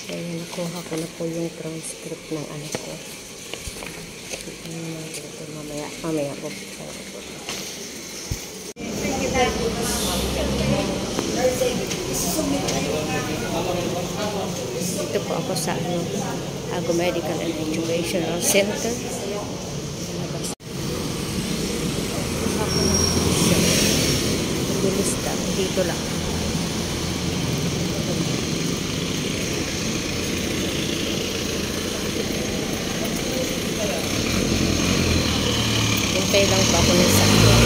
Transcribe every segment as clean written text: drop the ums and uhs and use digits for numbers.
Kaya nakuha ko na po yung transcript ng anak ko. Mamaya po. Dito po ako sa Ago Medical and Educational Center. Bilis lang. Dito lang. Hintay lang pa ako ng sakyan.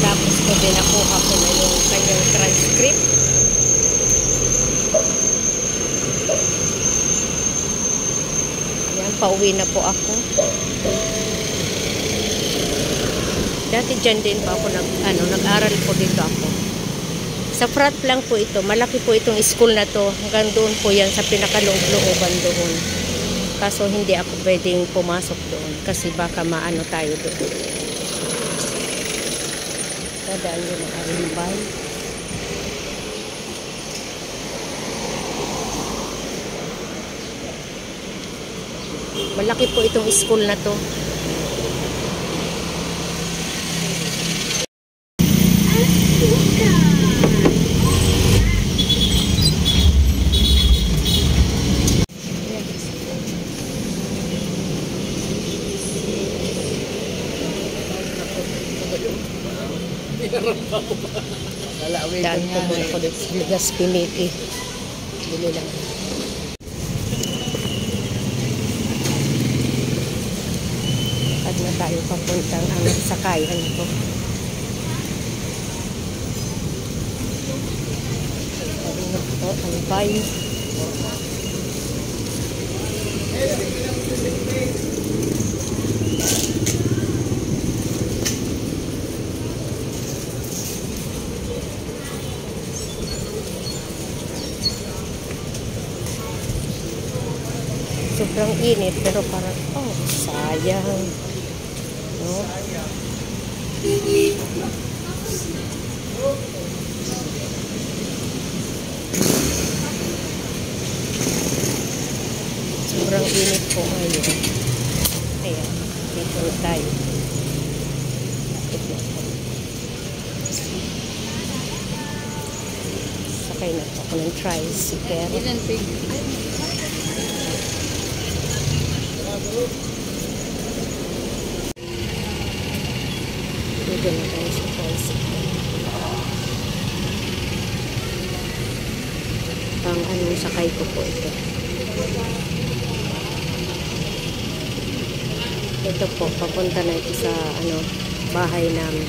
Tapos ko din nakuha ko na yung kanyang transcript. Ayan, pauwi na po ako. Dati dyan din pa ako nag-aral po dito ako. Sa front lang po ito. Malaki po itong school na to. Hanggang doon po yan sa pinakaloob-looban doon. Kaso hindi ako pwedeng pumasok doon. Kasi baka maano tayo doon. Dadaan yun ang Arimbay. Malaki po itong school na to. Daan po muna ko dito sa Ligas Piniki. Bili lang. At na tayo papuntang sakayan ko. Ang bayo. Sobrang init pero parang sayang, no? Sobrang init po ngayon. Ayan, dito na tayo. Sakay na po ako ng tricycle. Dito na tayo sa tricycle. Pang sakay ko po ito. Ito po, papunta na ito sa bahay namin.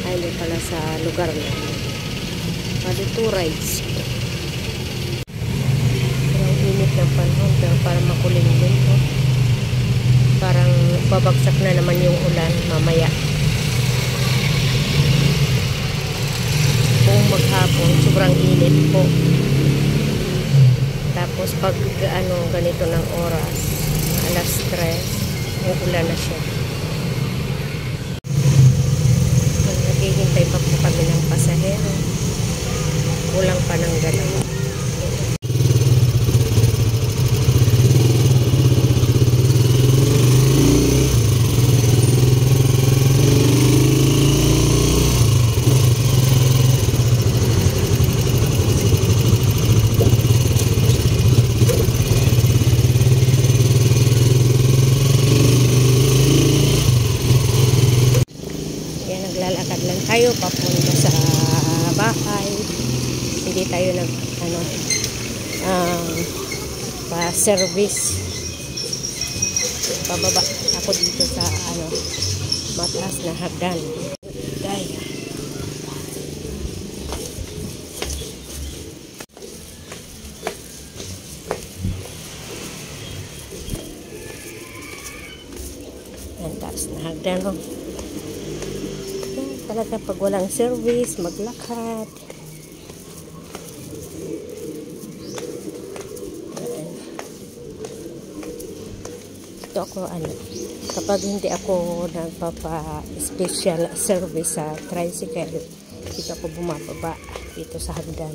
Ay, hindi pala sa lugar namin. Bali 2 rides po. Parang init ng panahon, pero parang makulimlim po. Parang babagsak na naman yung ulan mamaya. Buong maghapon, sobrang init po. Tapos pag ganito ng oras, alas 3, uulan na siya. Naghihintay pa po kami ng pasahero. Kulang pa ng galaw. Naglalakad lang tayo papunta sa bahay. Hindi tayo pa-service. Pababa ako dito sa mataas na hagdan. Daya. Ang taas na hagdan. Talaga pag walang service, maglakad. Ito ako kapag hindi ako nagpapa-special service sa tricycle, Dito ako bumababa. Dito sa hagdan.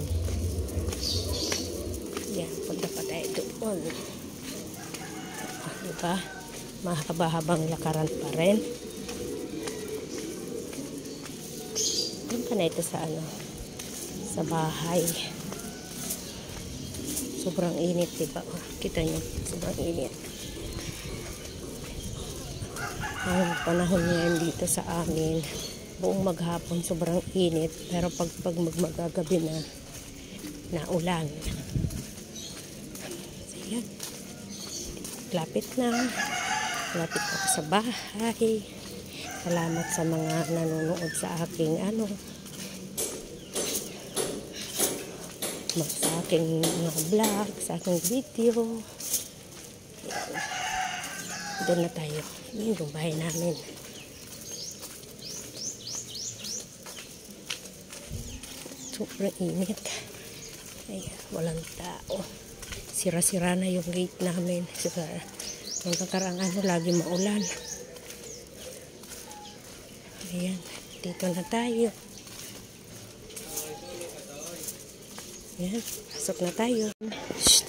Yan, punta pa tayo doon. Diba? Mahaba-habang lakaran pa rin. Doon pa na ito sa sa bahay. Sobrang init, diba? Kita nyo, sobrang init. Ang panahon ngayon dito sa amin, buong maghapon sobrang init, pero pag magagabi na ulan. So, yan. Lapit na. Lapit ako sa bahay. Salamat sa mga nanonood sa aking sa aking mga vlog, sa aking video. Doon na tayo. Yun yung bahay namin. Sobrang init. Ay, walang tao. Sira-sira na yung gate namin. Nung nakarang lagi maulan. Ayan, dito na tayo. Ayan, pasok na tayo. Shhh.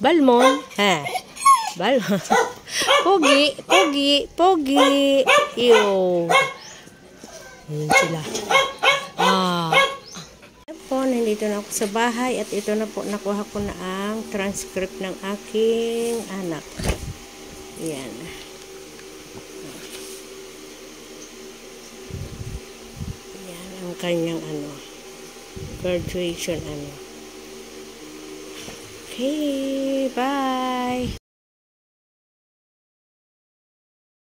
Balmon. Ha? Balmon. Pogi, pogi, pogi. Ew. Ayan sila. Nandito na ako sa bahay at ito na po, nakuha ko na ang transcript ng aking anak. Ayan. Ayan ang kanyang graduation Okay, bye.